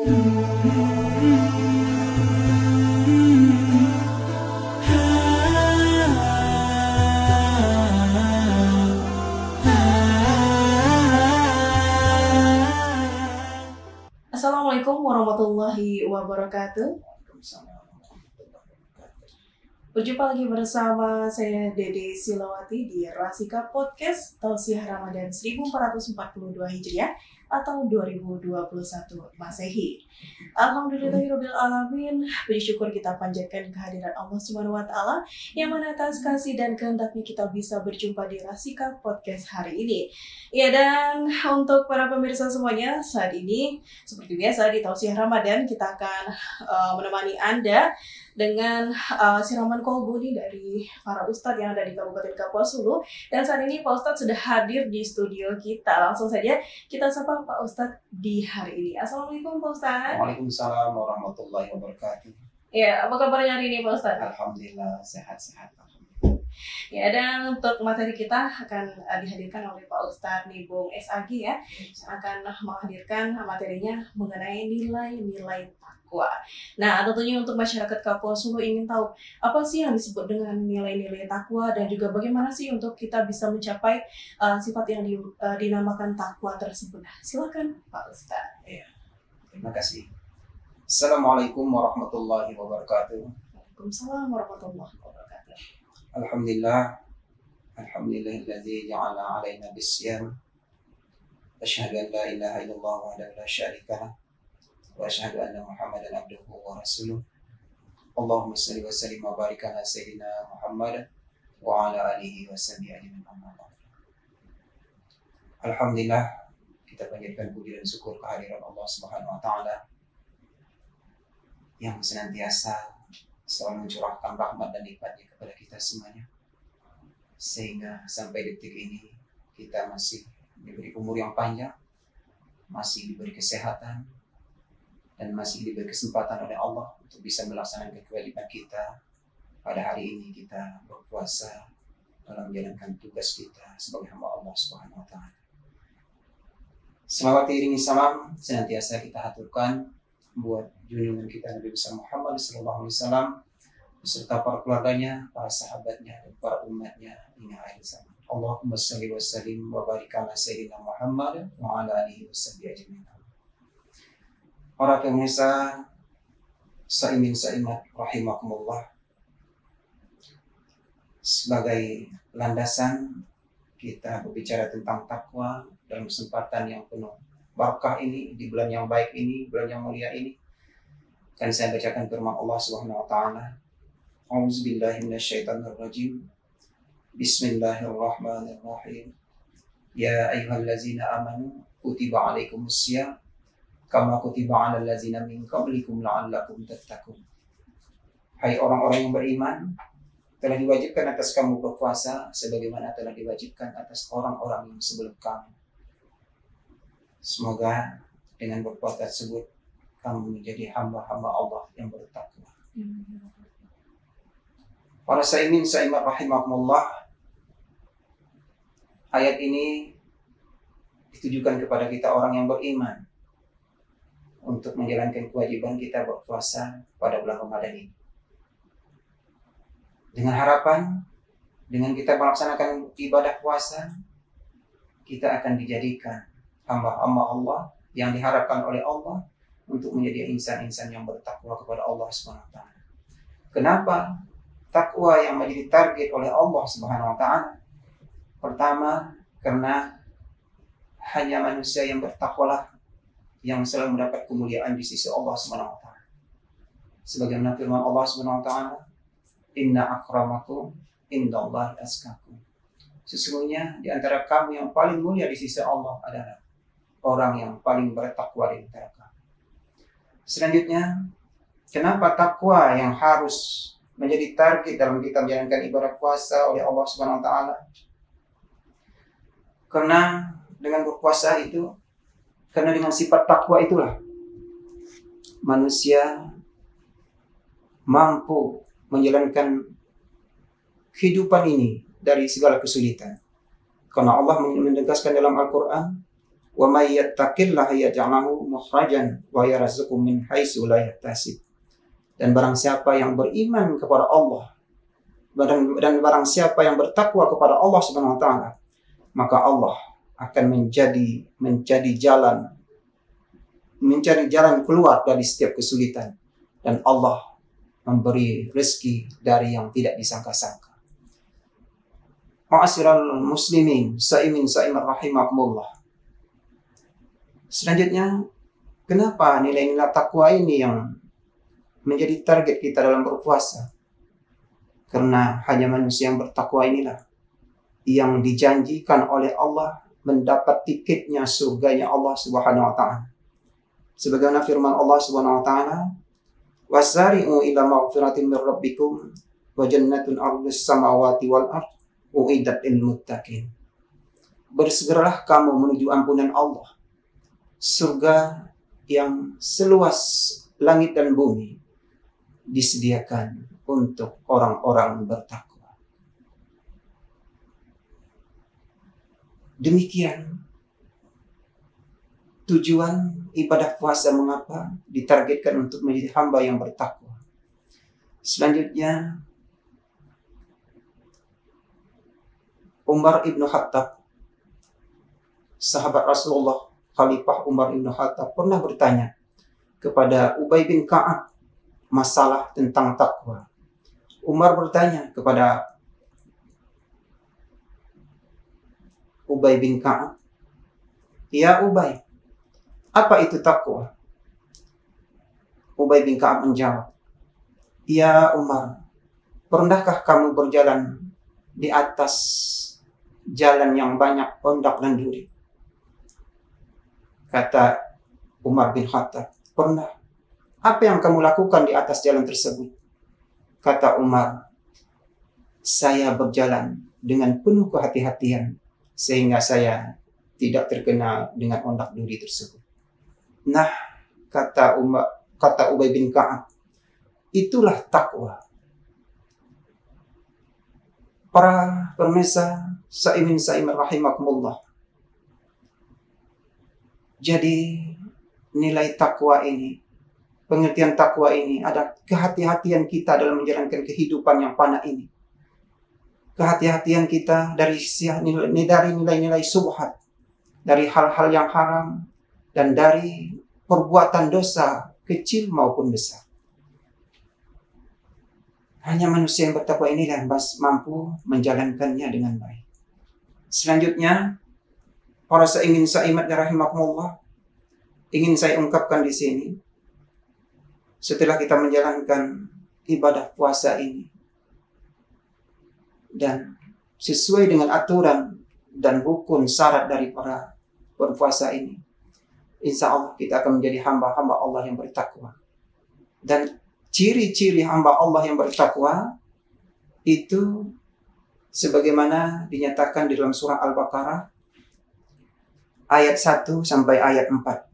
Assalamualaikum warahmatullahi wabarakatuh. Berjumpa lagi bersama saya Dede Silawati di Rasika Podcast Tausiah Ramadan 1442 Hijriah atau 2021 Masehi. Alhamdulillahirabbil alamin. Puji syukur kita panjatkan kehadiran Allah Subhanahu wa taala yang mana atas kasih dan kehendaknya kita bisa berjumpa di Rasika Podcast hari ini. Ya, dan untuk para pemirsa semuanya, saat ini seperti biasa di Tausiah Ramadan kita akan menemani Anda dengan siraman kolbu nih dari para ustadz yang ada di Kabupaten Kapuas Hulu. Dan saat ini Pak Ustadz sudah hadir di studio kita. Langsung saja kita sapa Pak Ustadz di hari ini. Assalamualaikum Pak Ustadz. Waalaikumsalam warahmatullahi wabarakatuh. Ya, apa kabarnya hari ini Pak Ustadz? Alhamdulillah sehat-sehat. Ya, dan untuk materi kita akan dihadirkan oleh Pak Ustadz Nibung SAG ya, akan menghadirkan materinya mengenai nilai-nilai takwa. Nah, tentunya untuk masyarakat Kapuas Hulu ingin tahu apa sih yang disebut dengan nilai-nilai takwa dan juga bagaimana sih untuk kita bisa mencapai sifat yang dinamakan takwa tersebut. Silakan Pak Ustadz. Ya, terima kasih. Assalamualaikum warahmatullahi wabarakatuh. Waalaikumsalam warahmatullahi wabarakatuh. Alhamdulillahilladzi ja'ala 'alaina bis-siyam. Asyhadu an la ilaha illallah wahdahu la syarika lah wa asyhadu anna Muhammadan abduhu wa rasuluh. Allahumma shalli wa sallim wa barik ala sayyidina Muhammad wa ala alihi wa sahbihi ajmain. Alhamdulillah, kita panjatkan puji dan syukur kehadiran Allah Subhanahu wa taala yang senantiasa selalu mencurahkan rahmat dan nikmatnya kepada kita semuanya, sehingga sampai detik ini kita masih diberi umur yang panjang, masih diberi kesehatan, dan masih diberi kesempatan oleh Allah untuk bisa melaksanakan kewajiban kita. Pada hari ini kita berpuasa dalam menjalankan tugas kita sebagai hamba Allah Subhanahu wa taala. Selawat iringi salam senantiasa kita haturkan buat junjungan kita Nabi besar Muhammad SAW beserta para keluarganya, para sahabatnya, dan para umatnya hingga akhir zaman. Allahumma shalli wa sallim wa barik ala sayyidina Muhammad wa ala alihi wa sahbihi ajmain. Para pemirsa saimin saimat rahimakumullah, sebagai landasan kita berbicara tentang takwa dalam kesempatan yang penuh barakah ini, di bulan yang baik ini, bulan yang mulia ini, kan saya bacakan firman Allah Subhanahu wa taala. A'udzubillahi minasyaitonirrajim. Bismillahirrahmanirrahim. Ya ayyuhallazina amanu kutiba alaikumussyam kama kutiba 'alal ladzina min qablikum la'allakum tattaqun. Hai orang-orang yang beriman, telah diwajibkan atas kamu berpuasa sebagaimana telah diwajibkan atas orang-orang yang sebelum kamu. Semoga dengan berpuasa tersebut kamu menjadi hamba-hamba Allah yang bertakwa. Para saimin saimat rahimakumullah, ayat ini ditujukan kepada kita orang yang beriman untuk menjalankan kewajiban kita berpuasa pada bulan Ramadan ini. Dengan harapan, dengan kita melaksanakan ibadah puasa, kita akan dijadikan hamba-hamba Allah yang diharapkan oleh Allah untuk menjadi insan-insan yang bertakwa kepada Allah Subhanahu wa taala. Kenapa takwa yang menjadi target oleh Allah Subhanahu wa taala? Pertama, karena hanya manusia yang bertakwalah yang selalu mendapat kemuliaan di sisi Allah Subhanahu wa taala. Sebagaimana firman Allah Subhanahu wa taala, "Inna akramakum indallahi atqakum." Sesungguhnya di antara kamu yang paling mulia di sisi Allah adalah orang yang paling bertakwa di antara kamu. Selanjutnya, kenapa takwa yang harus menjadi target dalam kita menjalankan ibadah puasa oleh Allah Subhanahu wa taala? Karena dengan berpuasa itu, karena dengan sifat takwa itulah manusia mampu menjalankan kehidupan ini dari segala kesulitan. Karena Allah menegaskan dalam Al-Quran, Wa may yattaqillaha yaj'al lahu makhrajan wa yarzuqhu min haitsu la yahtasib. Dan barang siapa yang beriman kepada Allah dan barang siapa yang bertakwa kepada Allah Subhanahu wa taala, maka Allah akan mencari jalan keluar dari setiap kesulitan, dan Allah memberi rezeki dari yang tidak disangka-sangka. Ma'asyiral muslimin, sa'iman rahimakumullah. Selanjutnya, kenapa nilai-nilai takwa ini yang menjadi target kita dalam berpuasa? Karena hanya manusia yang bertakwa inilah yang dijanjikan oleh Allah mendapat tiketnya surganya Allah Subhanahu wa taala. Sebagaimana firman Allah Subhanahu wa taala, "Wasari'u ila maghfiratin mir rabbikum wa jannatun 'ardhus samawati wal ardh uiddat lil muttaqin." Bersegeralah kamu menuju ampunan Allah, surga yang seluas langit dan bumi disediakan untuk orang-orang bertakwa. Demikian tujuan ibadah puasa, mengapa ditargetkan untuk menjadi hamba yang bertakwa. Selanjutnya, Umar ibn Khattab, sahabat Rasulullah, Khalifah Umar ibn Khattab, pernah bertanya kepada Ubay bin Ka'ab masalah tentang takwa. Umar bertanya kepada Ubay bin Ka'ab, "Ya Ubay, apa itu takwa?" Ubay bin Ka'ab menjawab, "Ya Umar, pernahkah kamu berjalan di atas jalan yang banyak ondak dan duri?" Kata Umar bin Khattab, "Pernah." "Apa yang kamu lakukan di atas jalan tersebut?" Kata Umar, "Saya berjalan dengan penuh kehati-hatian sehingga saya tidak terkena dengan ondak duri tersebut." Nah, kata Ubay bin Ka'ab, itulah takwa. Para pemirsa sa'iman rahimakumullah. Jadi nilai takwa ini, pengertian takwa ini ada kehati-hatian kita dalam menjalankan kehidupan yang fana ini. Kehati-hatian kita dari nilai-nilai subhat, dari hal-hal yang haram, dan dari perbuatan dosa kecil maupun besar. Hanya manusia yang bertakwa inilah yang mampu menjalankannya dengan baik. Selanjutnya, para sa'iman rahimakumullah, ingin saya ungkapkan di sini, setelah kita menjalankan ibadah puasa ini dan sesuai dengan aturan dan rukun syarat dari para berpuasa ini, insya Allah kita akan menjadi hamba-hamba Allah yang bertakwa. Dan ciri-ciri hamba Allah yang bertakwa itu sebagaimana dinyatakan di dalam surah Al-Baqarah ayat 1 sampai ayat 4.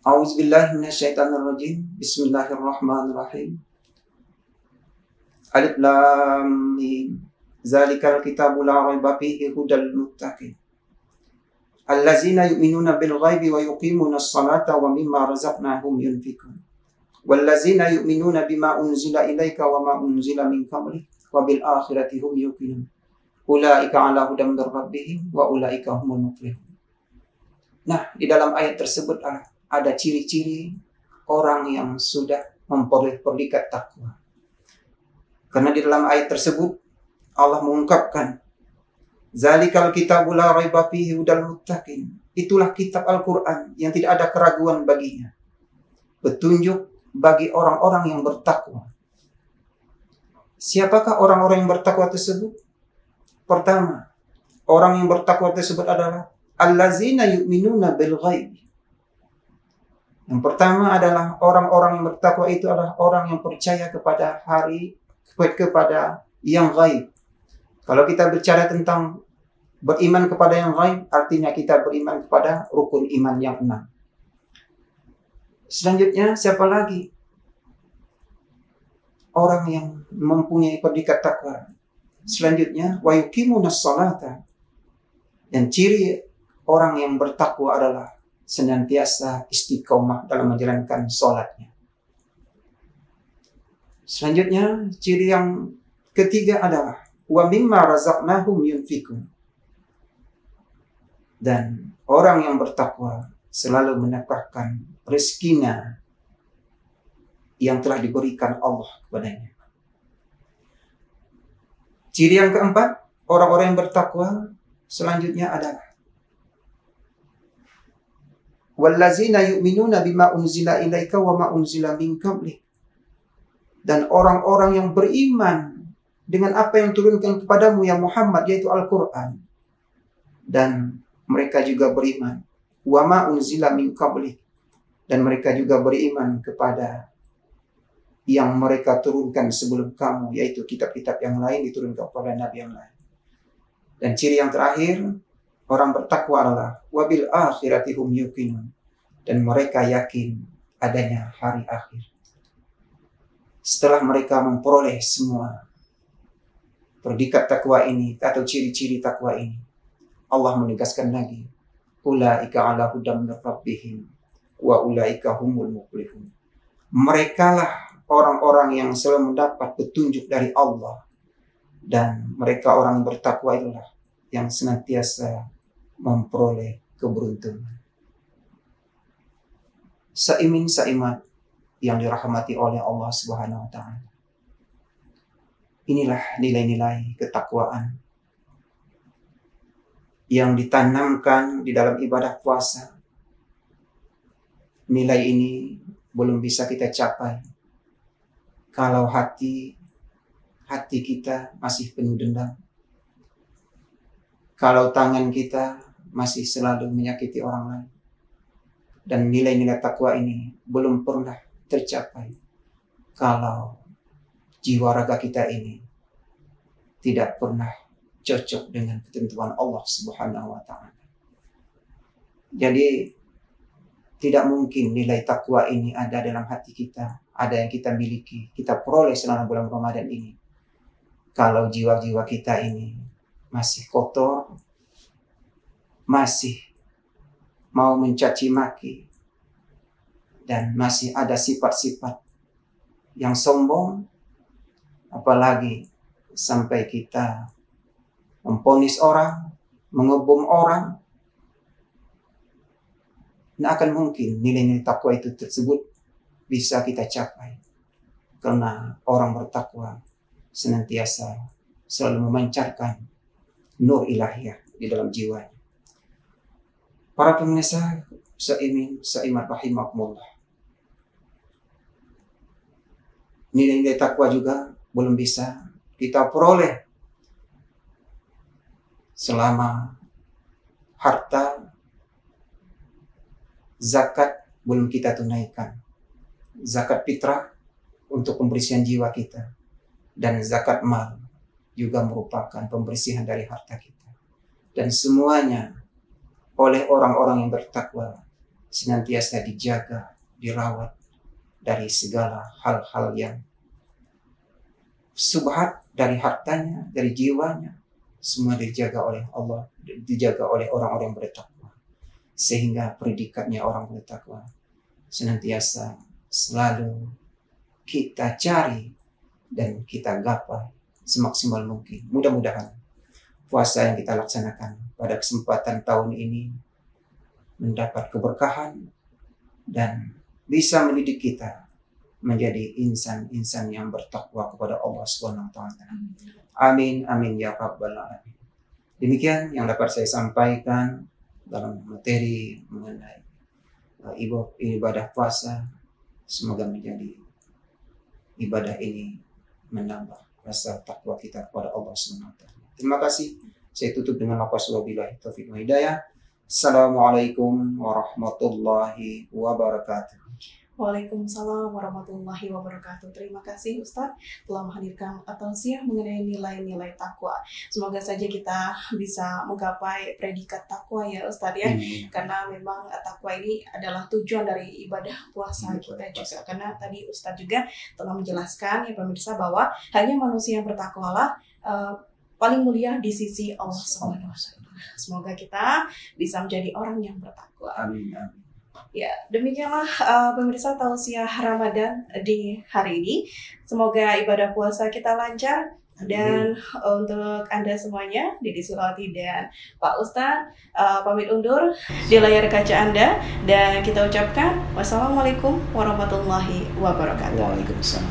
A'udzubillahi minasyaitonirrajim. Bismillahirrahmanirrahim. Alif Lam Mim. Zalikal kitabu la raiba fihi hudal muttaqin. Allazina yu'minuna bil ghaibi wa yuqimuna as-salata wa mimma razaqnahum yunfiqun. Wallazina yu'minuna bima unzila ilaika wa ma unzila min qablik wa bil akhirati hum yuqinun. Ulaika ala hudam mir rabbihim wa ulaika humul muflihun. Nah, di dalam ayat tersebut ada ciri-ciri orang yang sudah memperoleh predikat takwa. Karena di dalam ayat tersebut Allah mengungkapkan, Zalikal kitabu la raiba fihi hudal muttaqin. Itulah kitab Al-Quran yang tidak ada keraguan baginya, petunjuk bagi orang-orang yang bertakwa. Siapakah orang-orang yang bertakwa tersebut? Pertama, orang yang bertakwa tersebut adalah allazina yu'minuna bil ghaib. Yang pertama adalah orang-orang yang bertakwa itu adalah orang yang percaya kepada kepada yang gaib. Kalau kita bicara tentang beriman kepada yang gaib, artinya kita beriman kepada rukun iman yang 6. Selanjutnya, siapa lagi? Orang yang mempunyai predikat takwa. Selanjutnya, wa yuqimunas salata. Dan ciri orang yang bertakwa adalah senantiasa istiqomah dalam menjalankan sholatnya. Selanjutnya, ciri yang ketiga adalah wa mimma razaqnahum yunfikun. Dan orang yang bertakwa selalu menafkahkan rezekinya yang telah diberikan Allah kepadanya. Ciri yang keempat, orang-orang yang bertakwa selanjutnya adalah wallazina yu'minuna bima unzila ilaika wa ma unzila min qablik. Dan orang-orang yang beriman dengan apa yang turunkan kepadamu ya Muhammad, yaitu Al-Quran. Dan mereka juga beriman wa ma unzila min qablik. Dan mereka juga beriman kepada yang mereka turunkan sebelum kamu, yaitu kitab-kitab yang lain diturunkan kepada nabi yang lain. Dan ciri yang terakhir, orang bertakwa adalah wabil akhirati hum yuqinun. Dan mereka yakin adanya hari akhir. Setelah mereka memperoleh semua predikat takwa ini atau ciri-ciri takwa ini, Allah menegaskan lagi, ulaika ala hudam min rabbihim wa ulaika humul muflihun. Merekalah orang-orang yang selalu mendapat petunjuk dari Allah, dan mereka orang yang bertakwa itulah yang senantiasa memperoleh keberuntungan. Saimin saimat yang dirahmati oleh Allah Subhanahu wa taala. Inilah nilai-nilai ketakwaan yang ditanamkan di dalam ibadah puasa. Nilai ini belum bisa kita capai kalau hati kita masih penuh dendam. Kalau tangan kita masih selalu menyakiti orang lain. Dan nilai-nilai takwa ini belum pernah tercapai kalau jiwa raga kita ini tidak pernah cocok dengan ketentuan Allah Subhanahu wa taala. Jadi tidak mungkin nilai takwa ini ada dalam hati kita, ada yang kita miliki, kita peroleh selama bulan Ramadan ini, kalau jiwa-jiwa kita ini masih kotor, masih mau mencaci maki, dan masih ada sifat-sifat yang sombong, apalagi sampai kita memvonis orang, mengebom orang. Tidak akan mungkin nilai-nilai takwa itu tersebut bisa kita capai, karena orang bertakwa senantiasa selalu memancarkan nur ilahiyah di dalam jiwanya. Para pemirsa seiman rahimakumullah, nilai-nilai takwa juga belum bisa kita peroleh selama harta zakat belum kita tunaikan. Zakat fitrah untuk pembersihan jiwa kita, dan zakat mal juga merupakan pembersihan dari harta kita. Dan semuanya oleh orang-orang yang bertakwa senantiasa dijaga, dirawat dari segala hal-hal yang subhat dari hartanya, dari jiwanya, semua dijaga oleh Allah, dijaga oleh orang-orang yang bertakwa. Sehingga predikatnya orang bertakwa senantiasa selalu kita cari dan kita gapai semaksimal mungkin. Mudah-mudahan puasa yang kita laksanakan pada kesempatan tahun ini mendapat keberkahan dan bisa mendidik kita menjadi insan-insan yang bertakwa kepada Allah Subhanahu wa taala. Amin amin ya rabbal alamin. Demikian yang dapat saya sampaikan dalam materi mengenai ibadah puasa. Semoga menjadi ibadah ini menambah rasa takwa kita kepada Allah Subhanahu wa taala. Terima kasih. Saya tutup dengan lafaz wabillahi taufiq wa hidayah. Assalamualaikum warahmatullahi wabarakatuh. Waalaikumsalam warahmatullahi wabarakatuh. Terima kasih Ustadz telah menghadirkan tausiah mengenai nilai-nilai takwa. Semoga saja kita bisa menggapai predikat takwa ya Ustadz ya. Karena memang takwa ini adalah tujuan dari ibadah puasa kita juga. Karena tadi Ustadz juga telah menjelaskan ya pemirsa bahwa hanya manusia yang bertakwalah paling mulia di sisi Allah Subhanahu wa taala. Semoga kita bisa menjadi orang yang bertakwa. Amin. Amin. Ya, demikianlah pemirsa tausiah Ramadan di hari ini. Semoga ibadah puasa kita lancar. Dan untuk Anda semuanya, Dede Silawati dan Pak Ustadz, pamit undur di layar kaca Anda. Dan kita ucapkan wassalamualaikum warahmatullahi wabarakatuh. Waalaikumsalam.